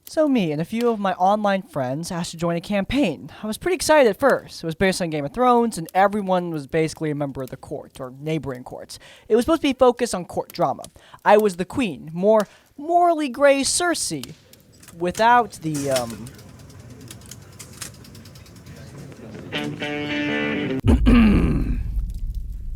So me and a few of my online friends asked to join a campaign. I was pretty excited at first. It was based on Game of Thrones, and everyone was basically a member of the court, or neighboring courts. It was supposed to be focused on court drama. I was the queen, more morally gray Cersei, without the,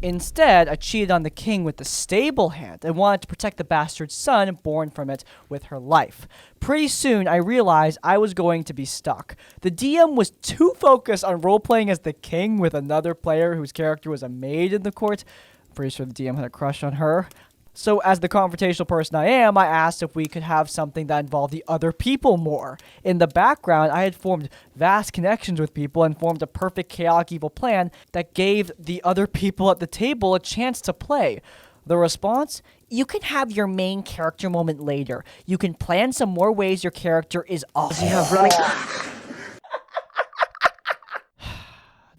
Instead, I cheated on the king with the stable hand and wanted to protect the bastard's son born from it with her life. Pretty soon, I realized I was going to be stuck. The DM was too focused on role-playing as the king with another player whose character was a maid in the court. I'm pretty sure the DM had a crush on her. So as the confrontational person I am, I asked if we could have something that involved the other people more. In the background, I had formed vast connections with people and formed a perfect chaotic evil plan that gave the other people at the table a chance to play. The response? You can have your main character moment later. You can plan some more ways your character is awesome.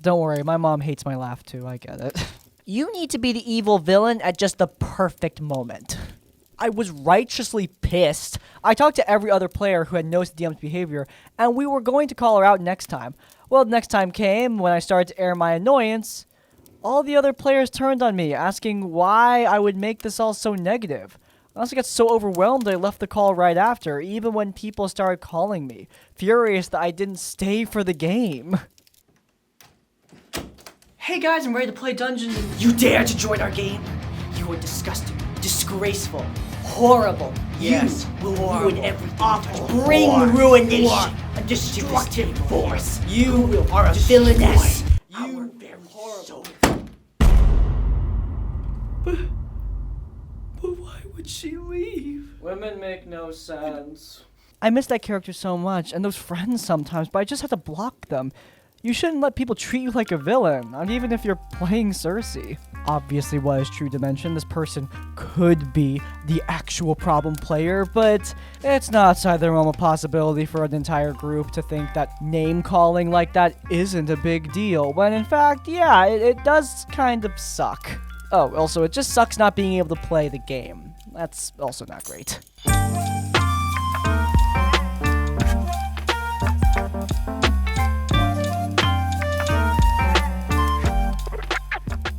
Don't worry, my mom hates my laugh too, I get it. You need to be the evil villain at just the perfect moment. I was righteously pissed. I talked to every other player who had noticed the DM's behavior, and we were going to call her out next time. Well, the next time came when I started to air my annoyance. All the other players turned on me, asking why I would make this all so negative. I also got so overwhelmed I left the call right after, even when people started calling me, furious that I didn't stay for the game. Hey guys, I'm ready to play Dungeons and... You dare to join our game? You are disgusting, disgraceful, horrible. Yes, you will horrible, ruin everything. awful, Bring ruination. a destructive force. You are a villainess. You are very horrible. But why would she leave? Women make no sense. I miss that character so much, and those friends sometimes, but I just have to block them. You shouldn't let people treat you like a villain, not even if you're playing Cersei. Obviously, what is true dimension? This person could be the actual problem player, but it's not outside the realm of possibility for an entire group to think that name-calling like that isn't a big deal, when in fact, yeah, it does kind of suck. Oh, also, it just sucks not being able to play the game. That's also not great.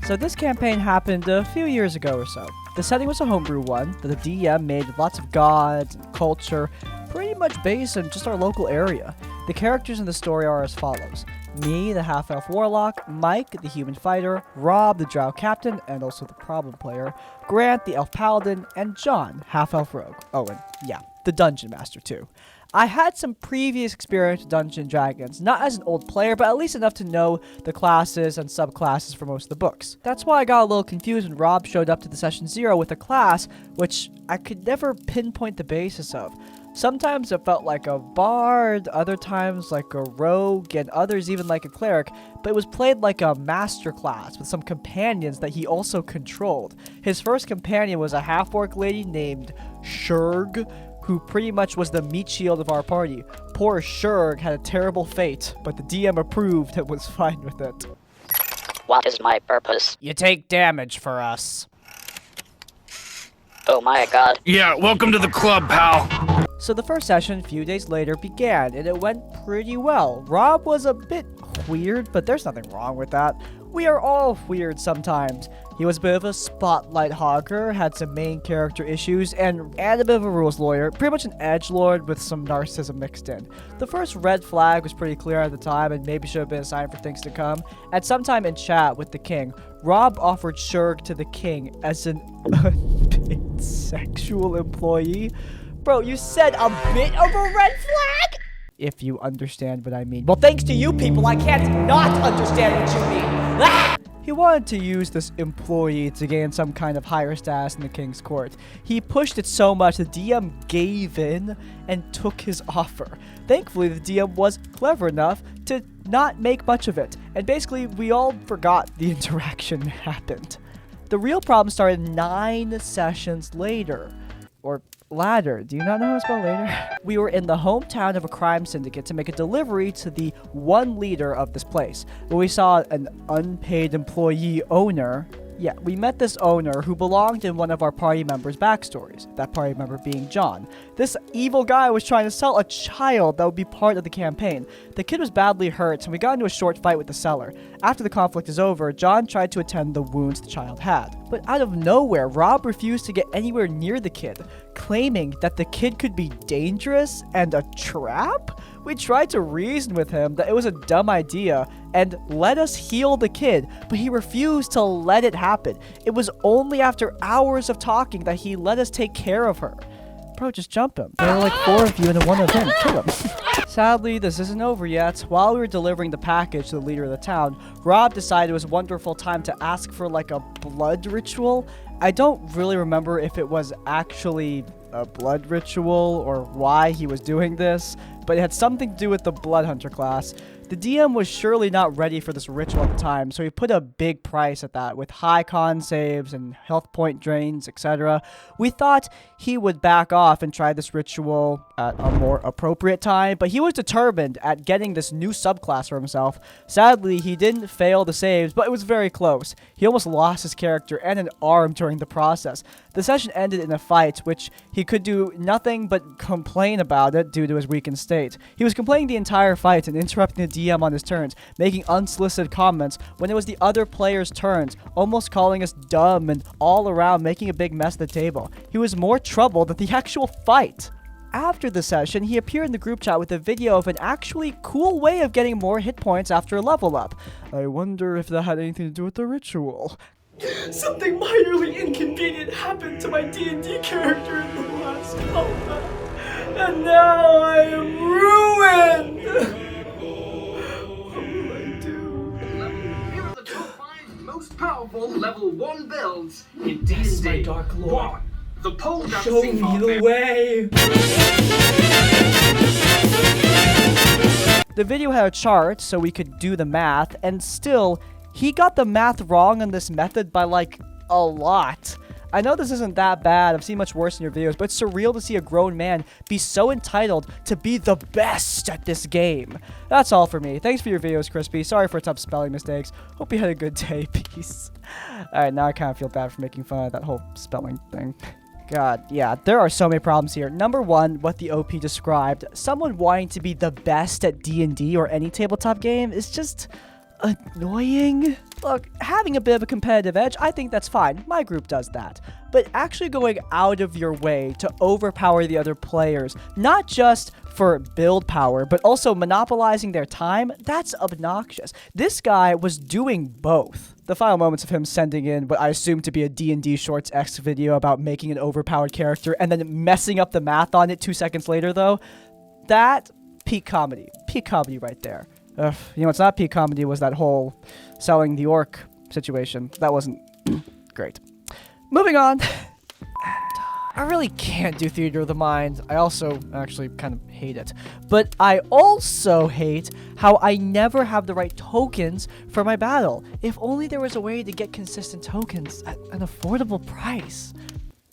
So this campaign happened a few years ago or so. The setting was a homebrew one that the DM made with lots of gods and culture, pretty much based on just our local area. The characters in the story are as follows. Me, the half-elf warlock, Mike, the human fighter, Rob, the drow captain, and also the problem player, Grant, the elf paladin, and John, half-elf rogue. Oh, and yeah, the dungeon master too. I had some previous experience with Dungeons & Dragons, not as an old player, but at least enough to know the classes and subclasses for most of the books. That's why I got a little confused when Rob showed up to the session 0 with a class, which I could never pinpoint the basis of. Sometimes it felt like a bard, other times like a rogue, and others even like a cleric, but it was played like a master class with some companions that he also controlled. His first companion was a half-orc lady named Shurg, who pretty much was the meat shield of our party. Poor Shurg had a terrible fate, but the DM approved and was fine with it. What is my purpose? You take damage for us. Oh my god. Yeah, welcome to the club, pal. So the first session, a few days later, began, and it went pretty well. Rob was a bit weird, but there's nothing wrong with that. We are all weird sometimes. He was a bit of a spotlight hogger, had some main character issues, and a bit of a rules lawyer, pretty much an edgelord with some narcissism mixed in. The first red flag was pretty clear at the time and maybe should have been a sign for things to come. At some time in chat with the king, Rob offered Shurg to the king as an unpaid sexual employee. Bro, you said a bit of a red flag? If you understand what I mean. Well, thanks to you people, I can't not understand what you mean. Ah! He wanted to use this employee to gain some kind of higher status in the king's court. He pushed it so much the DM gave in and took his offer. Thankfully, the DM was clever enough to not make much of it, and basically we all forgot the interaction happened. The real problem started 9 sessions later. Or ladder. Do you not know how to spell later? We were in the hometown of a crime syndicate to make a delivery to the one leader of this place. When we saw an unpaid employee owner Yeah, we met this owner who belonged in one of our party members' backstories, that party member being John. This evil guy was trying to sell a child that would be part of the campaign. The kid was badly hurt, and we got into a short fight with the seller. After the conflict is over, John tried to attend the wounds the child had. But out of nowhere, Rob refused to get anywhere near the kid, claiming that the kid could be dangerous and a trap? We tried to reason with him that it was a dumb idea and let us heal the kid, but he refused to let it happen. It was only after hours of talking that he let us take care of her. Bro, just jump him. There are like 4 of you and 1 of him. Kill him. Sadly, this isn't over yet. While we were delivering the package to the leader of the town, Rob decided it was a wonderful time to ask for like a blood ritual. I don't really remember if it was actually a blood ritual or why he was doing this, but it had something to do with the Blood Hunter class. The DM was surely not ready for this ritual at the time, so he put a big price at that with high con saves and health point drains, etc. We thought he would back off and try this ritual at a more appropriate time, but he was determined at getting this new subclass for himself. Sadly, he didn't fail the saves, but it was very close. He almost lost his character and an arm during the process. The session ended in a fight, which he could do nothing but complain about it due to his weakened state. He was complaining the entire fight and interrupting the DM on his turns, making unsolicited comments when it was the other players' turns, almost calling us dumb and all around making a big mess of the table. He was more trouble than the actual fight. After the session, he appeared in the group chat with a video of an actually cool way of getting more hit points after a level up. I wonder if that had anything to do with the ritual. Something minorly inconvenient happened to my D&D character in the last combat, and now I am ruined! What will I do? Here are the top 5 most powerful level 1 builds in D&D. Yes, my Dark Lord. 1. The pole dancing Show me the way! The video had a chart so we could do the math, and still, he got the math wrong on this method by like a lot. I know this isn't that bad, I've seen much worse in your videos, but it's surreal to see a grown man be so entitled to be the best at this game. That's all for me. Thanks for your videos, Crispy. Sorry for tough spelling mistakes. Hope you had a good day. Peace. Alright, now I kind of feel bad for making fun of that whole spelling thing. God, yeah, there are so many problems here. Number 1, what the OP described. Someone wanting to be the best at D&D or any tabletop game is just annoying. Look, having a bit of a competitive edge, I think that's fine. My group does that. But actually going out of your way to overpower the other players, not just for build power, but also monopolizing their time, that's obnoxious. This guy was doing both. The final moments of him sending in what I assume to be a D&D Shorts X video about making an overpowered character and then messing up the math on it 2 seconds later, though, that, peak comedy. Peak comedy right there. You know what's not peak comedy was that whole selling the orc situation. That wasn't great. Moving on. I really can't do theater of the mind. I also actually kind of hate it. But I also hate how I never have the right tokens for my battle. If only there was a way to get consistent tokens at an affordable price.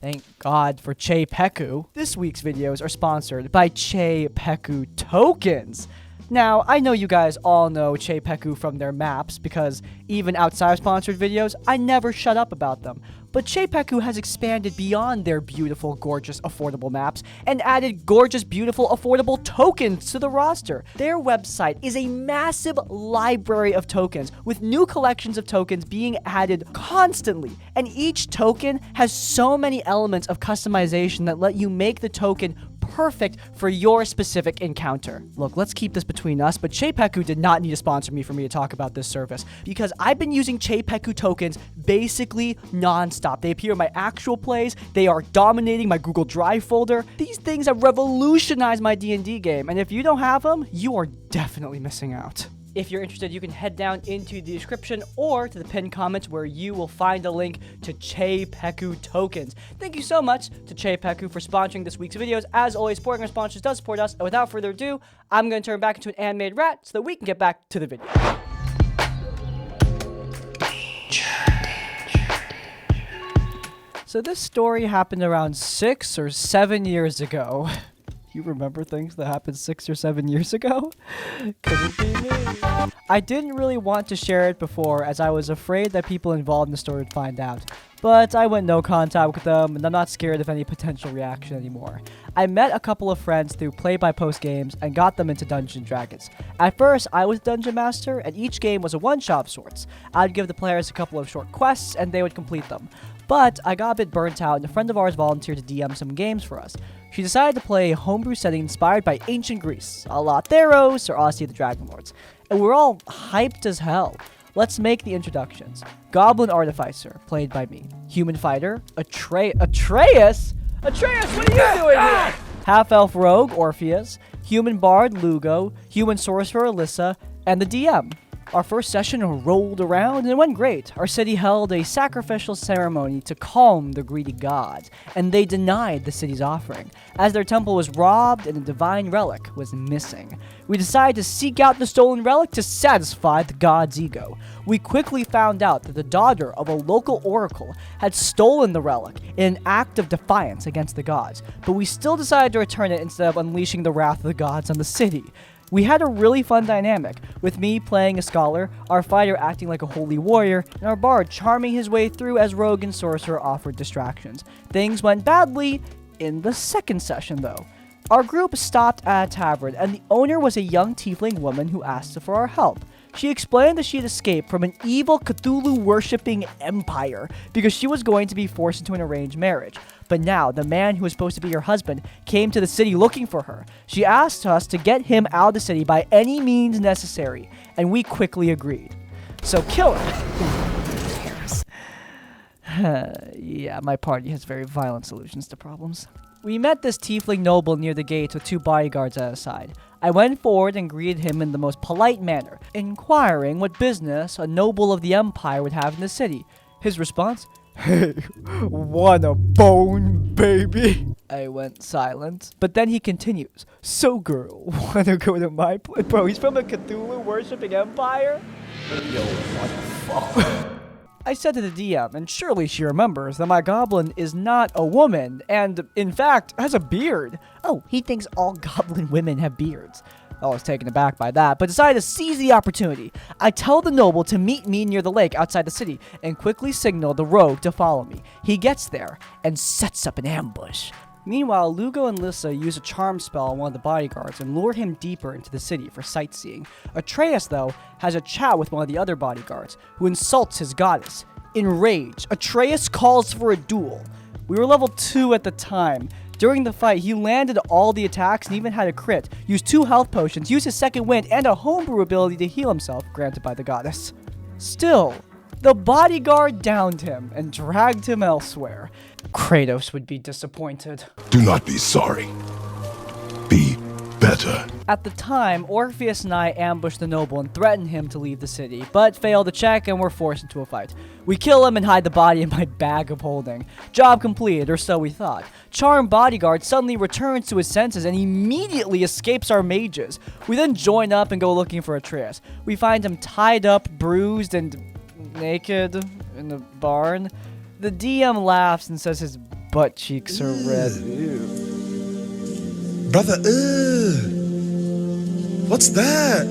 Thank God for CzePeku. This week's videos are sponsored by CzePeku tokens. Now, I know you guys all know CzePeku from their maps because even outside of sponsored videos, I never shut up about them. But CzePeku has expanded beyond their beautiful, gorgeous, affordable maps and added gorgeous, beautiful, affordable tokens to the roster. Their website is a massive library of tokens with new collections of tokens being added constantly. And each token has so many elements of customization that let you make the token perfect for your specific encounter. Look, let's keep this between us, but CzePeku did not need to sponsor me for me to talk about this service because I've been using CzePeku tokens basically non-stop. They appear in my actual plays. They are dominating my Google Drive folder. These things have revolutionized my D&D game, and if you don't have them, you are definitely missing out. If you're interested, you can head down into the description or to the pinned comments where you will find a link to CzePeku tokens. Thank you so much to CzePeku for sponsoring this week's videos. As always, supporting our sponsors does support us. And without further ado, I'm going to turn back into an animated rat so that we can get back to the video. So this story happened around 6 or 7 years ago. You remember things that happened 6 or 7 years ago? Could it be me? I didn't really want to share it before as I was afraid that people involved in the story would find out. But I went no contact with them, and I'm not scared of any potential reaction anymore. I met a couple of friends through play-by-post games and got them into Dungeons & Dragons. At first, I was Dungeon Master, and each game was a one-shot of sorts. I'd give the players a couple of short quests, and they would complete them. But I got a bit burnt out, and a friend of ours volunteered to DM some games for us. She decided to play a homebrew setting inspired by ancient Greece, a la Theros or Odyssey of the Dragon Lords. And we're all hyped as hell. Let's make the introductions. Goblin Artificer, played by me. Human Fighter, Atreus? Atreus, what are you doing here? Half-Elf Rogue, Orpheus. Human Bard, Lugo. Human Sorcerer, Alyssa. And the DM. Our first session rolled around and it went great. Our city held a sacrificial ceremony to calm the greedy gods, and they denied the city's offering, as their temple was robbed and a divine relic was missing. We decided to seek out the stolen relic to satisfy the god's ego. We quickly found out that the daughter of a local oracle had stolen the relic in an act of defiance against the gods, but we still decided to return it instead of unleashing the wrath of the gods on the city. We had a really fun dynamic, with me playing a scholar, our fighter acting like a holy warrior, and our bard charming his way through as rogue and sorcerer offered distractions. Things went badly in the second session, though. Our group stopped at a tavern, and the owner was a young tiefling woman who asked for our help. She explained that she had escaped from an evil Cthulhu-worshipping empire because she was going to be forced into an arranged marriage. But now, the man who was supposed to be her husband came to the city looking for her. She asked us to get him out of the city by any means necessary, and we quickly agreed. So kill her. Yeah, my party has very violent solutions to problems. We met this tiefling noble near the gate with 2 bodyguards at his side. I went forward and greeted him in the most polite manner, inquiring what business a noble of the empire would have in the city. His response, "Hey, wanna bone, baby?" I went silent, but then he continues, "So girl, wanna go to my place?" Bro, he's from a Cthulhu-worshipping empire? Yo, what the fuck? I said to the DM, and surely she remembers, that my goblin is not a woman, and, in fact, has a beard. Oh, he thinks all goblin women have beards. I was taken aback by that, but decided to seize the opportunity. I tell the noble to meet me near the lake outside the city, and quickly signal the rogue to follow me. He gets there, and sets up an ambush. Meanwhile, Lugo and Lissa use a charm spell on one of the bodyguards and lure him deeper into the city for sightseeing. Atreus, though, has a chat with one of the other bodyguards, who insults his goddess. Enraged, Atreus calls for a duel. We were level 2 at the time. During the fight, he landed all the attacks and even had a crit, used 2 health potions, used his second wind, and a homebrew ability to heal himself, granted by the goddess. Still, the bodyguard downed him and dragged him elsewhere. Kratos would be disappointed. Do not be sorry. Be better. At the time, Orpheus and I ambushed the noble and threatened him to leave the city, but failed to check and were forced into a fight. We kill him and hide the body in my bag of holding. Job completed, or so we thought. Charmed bodyguard suddenly returns to his senses and immediately escapes our mages. We then join up and go looking for Atreus. We find him tied up, bruised, and naked in the barn. The DM laughs and says his butt cheeks are red. Ew. Brother, what's that?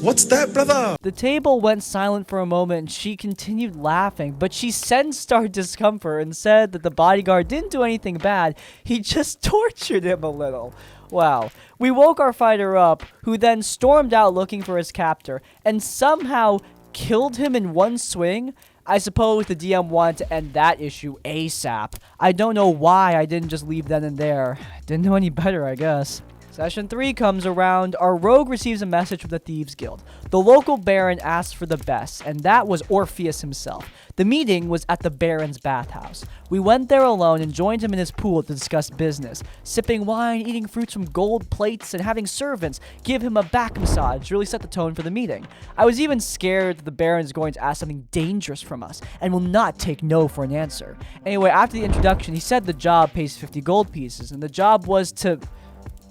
What's that, brother? The table went silent for a moment and she continued laughing, but she sensed our discomfort and said that the bodyguard didn't do anything bad, he just tortured him a little. Wow. We woke our fighter up, who then stormed out looking for his captor, and somehow killed him in one swing. I suppose the DM wanted to end that issue ASAP. I don't know why I didn't just leave then and there. Didn't know any better, I guess. Session 3 comes around. Our rogue receives a message from the Thieves Guild. The local baron asked for the best, and that was Orpheus himself. The meeting was at the baron's bathhouse. We went there alone and joined him in his pool to discuss business, sipping wine, eating fruits from gold plates, and having servants give him a back massage really set the tone for the meeting. I was even scared that the baron is going to ask something dangerous from us and will not take no for an answer. Anyway, after the introduction, he said the job pays 50 gold pieces, and the job was to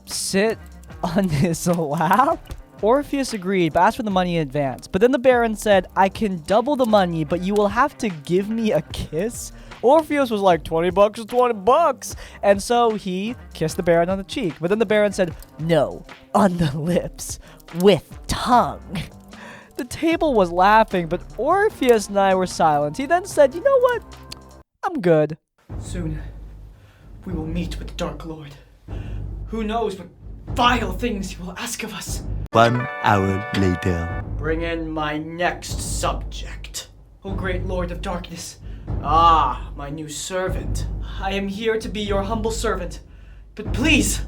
sit on his lap? Orpheus agreed, but asked for the money in advance. But then the Baron said, I can double the money, but you will have to give me a kiss? Orpheus was like, 20 bucks is 20 bucks. And so he kissed the Baron on the cheek. But then the Baron said, no, on the lips, with tongue. The table was laughing, but Orpheus and I were silent. He then said, you know what? I'm good. Soon, we will meet with the Dark Lord. Who knows what vile things he will ask of us. 1 hour later. Bring in my next subject. O great Lord of Darkness. Ah, my new servant. I am here to be your humble servant. But please,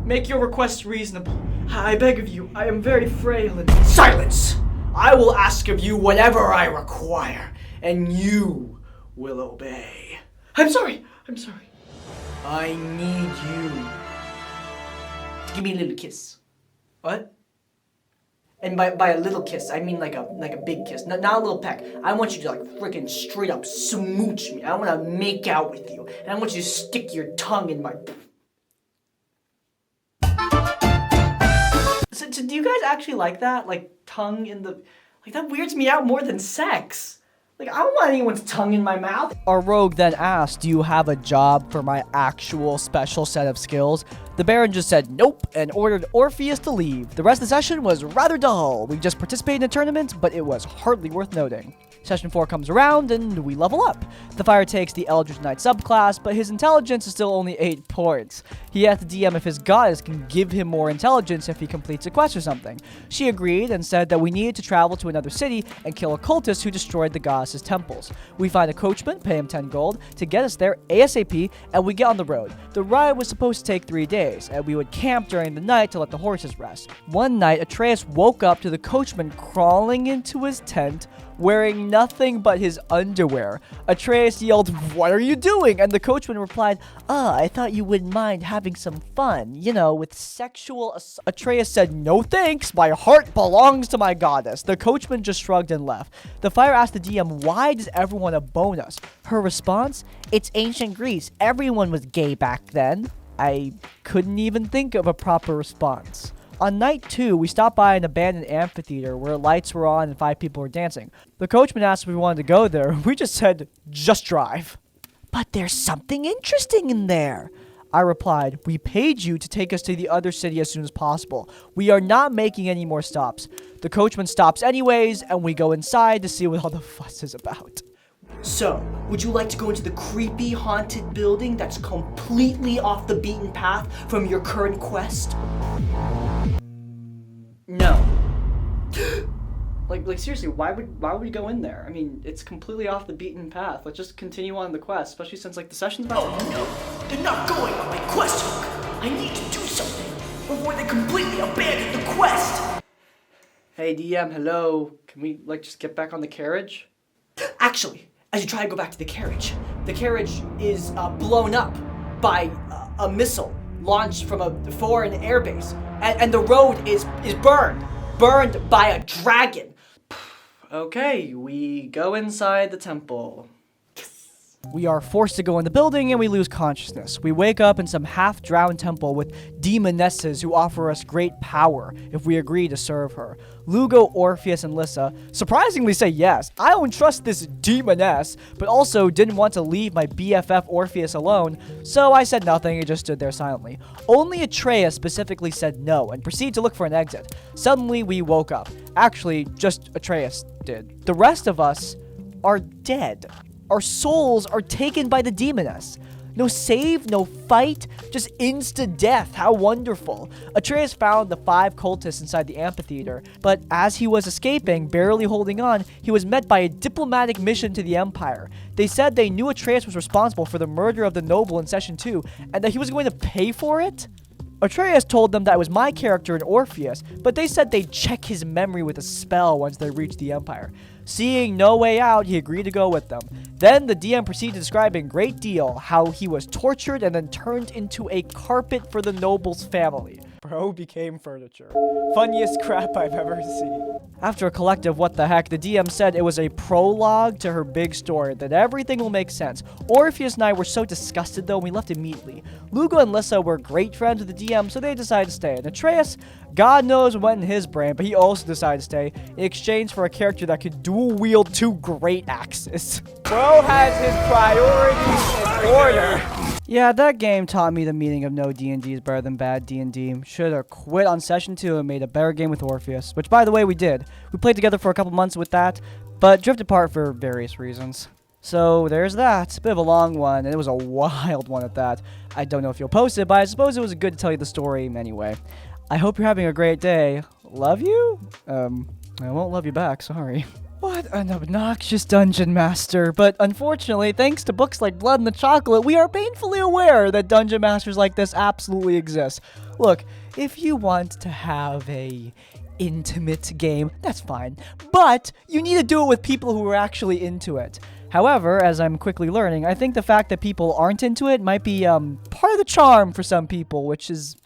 make your request reasonable. I beg of you, I am very frail and... Silence! I will ask of you whatever I require, and you will obey. I'm sorry. I need you to give me a little kiss. What? And by a little kiss, I mean like a big kiss, not a little peck. I want you to like freaking straight up smooch me. I want to make out with you, and I want you to stick your tongue in my. So do you guys actually like that? Like tongue in the, like that weirds me out more than sex. Like, I don't want anyone's tongue in my mouth. Our rogue then asked, do you have a job for my actual special set of skills? The Baron just said nope and ordered Orpheus to leave. The rest of the session was rather dull. We just participated in a tournament, but it was hardly worth noting. Session 4 comes around and we level up. The Fire takes the Eldritch Knight subclass, but his intelligence is still only 8 points. He asked the DM if his goddess can give him more intelligence if he completes a quest or something. She agreed and said that we needed to travel to another city and kill a cultist who destroyed the goddess's temples. We find a coachman, pay him 10 gold to get us there ASAP, and we get on the road. The ride was supposed to take 3 days, and we would camp during the night to let the horses rest. One night, Atreus woke up to the coachman crawling into his tent, wearing nothing but his underwear. Atreus yelled, "What are you doing?" And the coachman replied, I thought you wouldn't mind having some fun, you know, with sexual Atreus said, "No thanks, my heart belongs to my goddess." The coachman just shrugged and left. The Fire asked the DM, why does everyone want to bone us? Her response, it's ancient Greece. Everyone was gay back then. I couldn't even think of a proper response. On night 2, we stopped by an abandoned amphitheater where lights were on and 5 people were dancing. The coachman asked if we wanted to go there. We just said, just drive. But there's something interesting in there. I replied, we paid you to take us to the other city as soon as possible. We are not making any more stops. The coachman stops anyways, and we go inside to see what all the fuss is about. So, would you like to go into the creepy, haunted building that's completely off the beaten path from your current quest? No. Like seriously, why would we go in there? I mean, it's completely off the beaten path. Let's just continue on the quest, especially since like the session's about to end. No, they're not going on my quest hook. I need to do something before they completely abandon the quest. Hey DM, hello. Can we like just get back on the carriage? Actually, as you try to go back to the carriage is blown up by a missile launched from a foreign airbase, and the road is burned by a dragon. Okay, we go inside the temple. We are forced to go in the building and we lose consciousness. We wake up in some half-drowned temple with demonesses who offer us great power if we agree to serve her. Lugo, Orpheus, and Lyssa surprisingly say yes. I don't trust this demoness, but also didn't want to leave my BFF Orpheus alone, so I said nothing and just stood there silently. Only Atreus specifically said no and proceeded to look for an exit. Suddenly, we woke up. Actually, just Atreus did. The rest of us are dead. Our souls are taken by the demoness. No save, no fight, just insta-death. How wonderful. Atreus found the 5 cultists inside the amphitheater, but as he was escaping, barely holding on, he was met by a diplomatic mission to the Empire. They said they knew Atreus was responsible for the murder of the noble in Session 2, and that he was going to pay for it? Atreus told them that it was my character and Orpheus, but they said they'd check his memory with a spell once they reached the Empire. Seeing no way out, he agreed to go with them. Then the DM proceeded to describe in great deal how he was tortured and then turned into a carpet for the noble's family. Bro became furniture. Funniest crap I've ever seen. After a collective what the heck, the DM said it was a prologue to her big story, that everything will make sense. Orpheus and I were so disgusted though, and we left immediately. Lugo and Lissa were great friends with the DM, so they decided to stay. And Atreus, God knows what went in his brain, but he also decided to stay in exchange for a character that could dual wield 2 great axes. Bro has his priorities in order. Yeah, that game taught me the meaning of no D&D is better than bad D&D. Should have quit on session 2 and made a better game with Orpheus, which by the way we did. We played together for a couple months with that, but drifted apart for various reasons. So there's that. It's a bit of a long one, and it was a wild one at that. I don't know if you'll post it, but I suppose it was good to tell you the story anyway. I hope you're having a great day. Love you? I won't love you back, sorry. What an obnoxious dungeon master. But unfortunately, thanks to books like Blood and the Chocolate, we are painfully aware that dungeon masters like this absolutely exist. Look, if you want to have a intimate game, that's fine. But you need to do it with people who are actually into it. However, as I'm quickly learning, I think the fact that people aren't into it might be part of the charm for some people, which is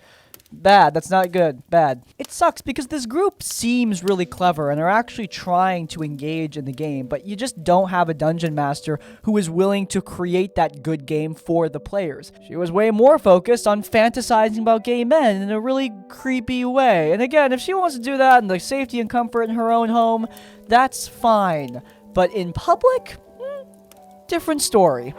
bad. That's not good. Bad. It sucks because this group seems really clever and are actually trying to engage in the game, but you just don't have a dungeon master who is willing to create that good game for the players. She was way more focused on fantasizing about gay men in a really creepy way. And again, if she wants to do that in the safety and comfort in her own home, that's fine. But in public, different story.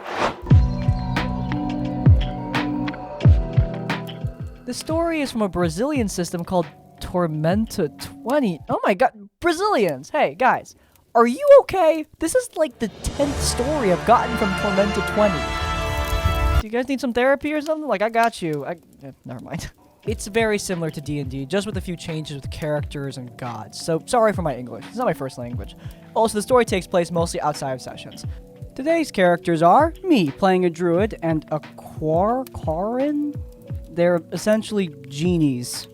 The story is from a Brazilian system called Tormenta 20. Oh my god, Brazilians! Hey, guys, are you okay? This is like the 10th story I've gotten from Tormenta 20. Do you guys need some therapy or something? Like, I got you. Never mind. It's very similar to D&D, just with a few changes with characters and gods. So, sorry for my English. It's not my first language. Also, the story takes place mostly outside of sessions. Today's characters are me, playing a druid, and a Quarren? They're essentially genies.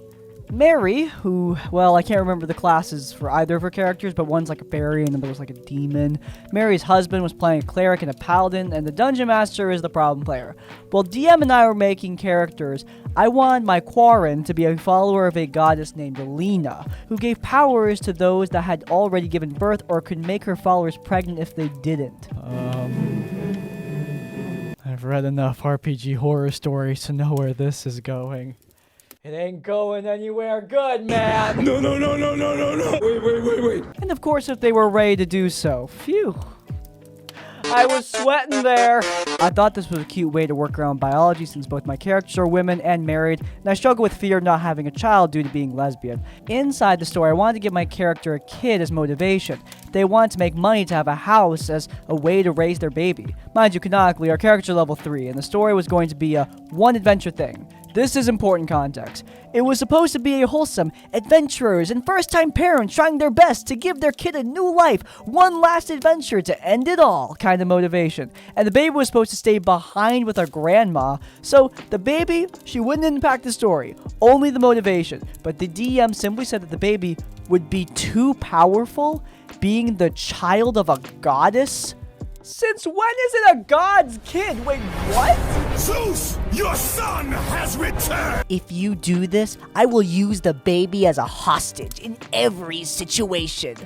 Mary, who, well, I can't remember the classes for either of her characters, but one's like a fairy and the other was like a demon. Mary's husband was playing a cleric and a paladin, and the dungeon master is the problem player. While DM and I were making characters, I wanted my Quarren to be a follower of a goddess named Lena, who gave powers to those that had already given birth or could make her followers pregnant if they didn't. I've read enough RPG horror stories to know where this is going. It ain't going anywhere good, man! No. Wait. And of course, if they were ready to do so. Phew. I was sweating there. I thought this was a cute way to work around biology since both my characters are women and married, and I struggle with fear of not having a child due to being lesbian. Inside the story, I wanted to give my character a kid as motivation. They wanted to make money to have a house as a way to raise their baby. Mind you, canonically, our character level 3, and the story was going to be a one adventure thing. This is important context. It was supposed to be a wholesome, adventurers and first-time parents trying their best to give their kid a new life, one last adventure to end it all kind of motivation. And the baby was supposed to stay behind with our grandma, so the baby, she wouldn't impact the story, only the motivation. But the DM simply said that the baby would be too powerful, being the child of a goddess. Since when is it a god's kid? Wait, what? Zeus, your son has returned! If you do this, I will use the baby as a hostage in every situation.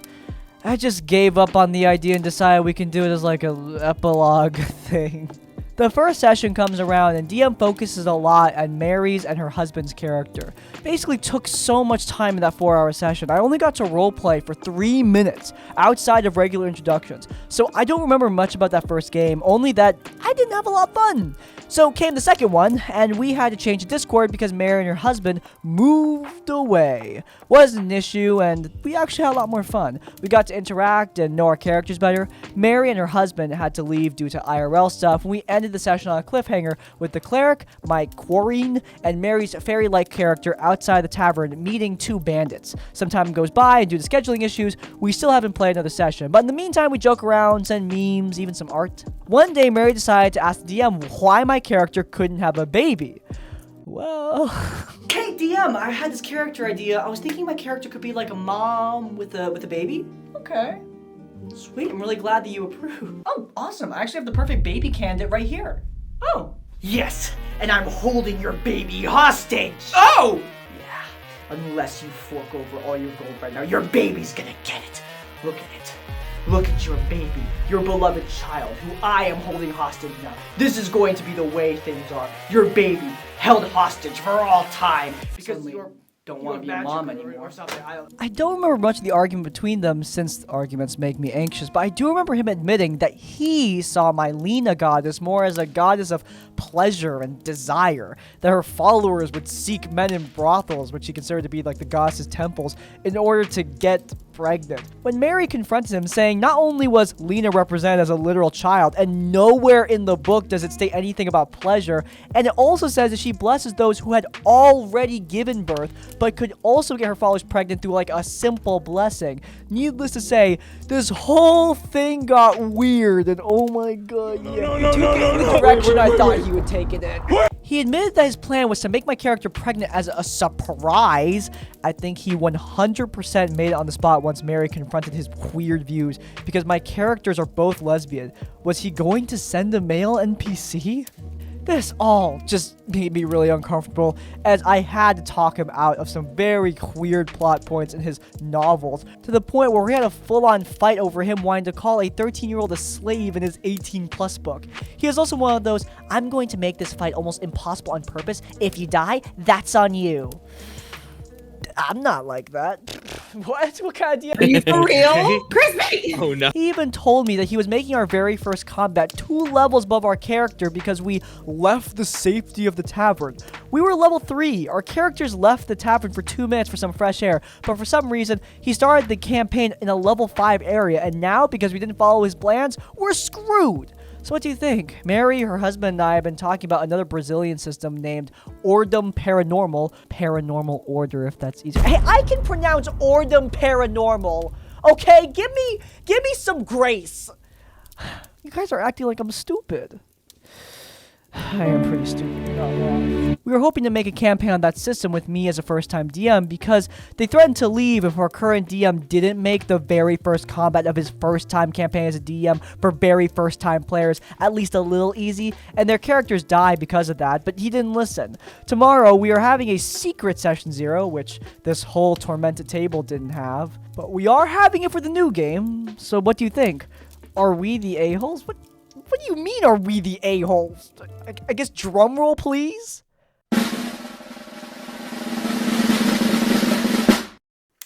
I just gave up on the idea and decided we can do it as like an epilogue thing. The first session comes around and DM focuses a lot on Mary's and her husband's character. Basically took so much time in that 4-hour session. I only got to roleplay for 3 minutes outside of regular introductions. So I don't remember much about that first game, only that I didn't have a lot of fun. So came the second one, and we had to change the Discord because Mary and her husband moved away. Wasn't an issue, and we actually had a lot more fun. We got to interact and know our characters better. Mary and her husband had to leave due to IRL stuff, and we ended the session on a cliffhanger with the cleric, my Quarren, and Mary's fairy-like character outside the tavern meeting 2 bandits. Some time goes by, and due to scheduling issues, we still haven't played another session. But in the meantime, we joke around, send memes, even some art. One day, Mary decided to ask the DM why my character couldn't have a baby. Well... Hey, DM, I had this character idea. I was thinking my character could be like a mom with a baby. Okay. Sweet, I'm really glad that you approve. Oh, awesome. I actually have the perfect baby candidate right here. Oh. Yes, and I'm holding your baby hostage. Oh! unless you fork over all your gold right now. Your baby's gonna get it. Look at it. Look at your baby, your beloved child, who I am holding hostage now. This is going to be the way things are. Your baby held hostage for all time because you don't want to be a mom anymore or something. I don't remember much of the argument between them, since arguments make me anxious, but I do remember him admitting that he saw my Lena goddess more as a goddess of pleasure and desire, that her followers would seek men in brothels, which he considered to be like the goddess's temples, in order to get pregnant. When Mary confronted him, saying not only was Lena represented as a literal child, and nowhere in the book does it state anything about pleasure, and it also says that she blesses those who had already given birth, but could also get her followers pregnant through like a simple blessing. Needless to say, this whole thing got weird, and oh my god, yeah, it took it in the direction I thought he would take it in. He admitted that his plan was to make my character pregnant as a surprise. I think he 100% made it on the spot once Mary confronted his weird views, because my characters are both lesbian. Was he going to send a male NPC? This all just made me really uncomfortable, as I had to talk him out of some very weird plot points in his novels, to the point where we had a full-on fight over him wanting to call a 13-year-old a slave in his 18+ book. He is also one of those, I'm going to make this fight almost impossible on purpose. If you die, that's on you. I'm not like that. What? What kind of deal? Are you for real? Crispy! Oh no. He even told me that he was making our very first combat 2 levels above our character because we left the safety of the tavern. We were level 3. Our characters left the tavern for 2 minutes for some fresh air, but for some reason, he started the campaign in a level 5 area, and now, because we didn't follow his plans, we're screwed. So what do you think? Mary, her husband, and I have been talking about another Brazilian system named Ordem Paranormal. Paranormal order, if that's easier. Hey, I can pronounce Ordem Paranormal. Okay, give me some grace. You guys are acting like I'm stupid. I am pretty stupid, you're not wrong. We were hoping to make a campaign on that system with me as a first-time DM, because they threatened to leave if our current DM didn't make the very first combat of his first-time campaign as a DM for very first-time players at least a little easy, and their characters die because of that, but he didn't listen. Tomorrow, we are having a secret Session 0, which this whole tormented table didn't have, but we are having it for the new game, so what do you think? Are we the a-holes? What do you mean, are we the a-holes? I guess drum roll, please?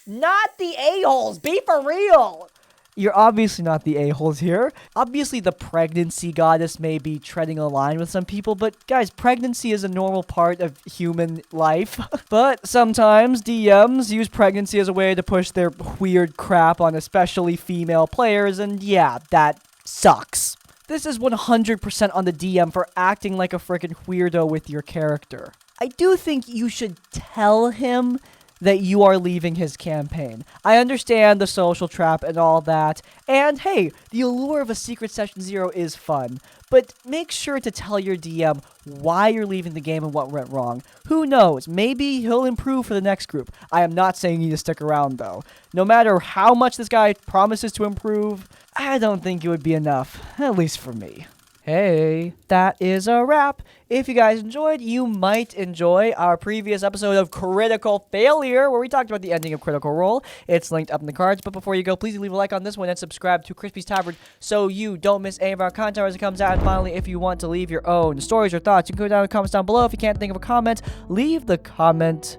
Not the a-holes, be for real! You're obviously not the a-holes here. Obviously, the pregnancy goddess may be treading a line with some people, but guys, pregnancy is a normal part of human life. But sometimes DMs use pregnancy as a way to push their weird crap on especially female players, and yeah, that sucks. This is 100% on the DM for acting like a freaking weirdo with your character. I do think you should tell him that you are leaving his campaign. I understand the social trap and all that, and hey, the allure of a secret Session 0 is fun, but make sure to tell your DM why you're leaving the game and what went wrong. Who knows, maybe he'll improve for the next group. I am not saying you need to stick around though. No matter how much this guy promises to improve, I don't think it would be enough, at least for me. Hey, that is a wrap. If you guys enjoyed, you might enjoy our previous episode of Critical Failure, where we talked about the ending of Critical Role. It's linked up in the cards, but before you go, please leave a like on this one and subscribe to Crispy's Tavern so you don't miss any of our content as it comes out. And finally, if you want to leave your own stories or thoughts, you can go down in the comments down below. If you can't think of a comment, leave the comment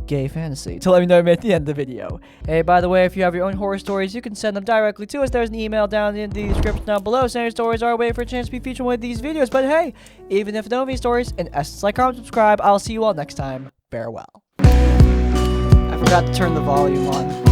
gay fantasy to let me know at the end of the video. Hey, by the way, if you have your own horror stories, you can send them directly to us. There's an email down in the description down below. Send your stories our way for a chance to be featured in one of these videos. But hey, even if you don't have any stories, in essence, like, comment, subscribe. I'll see you all next time. Farewell. I forgot to turn the volume on.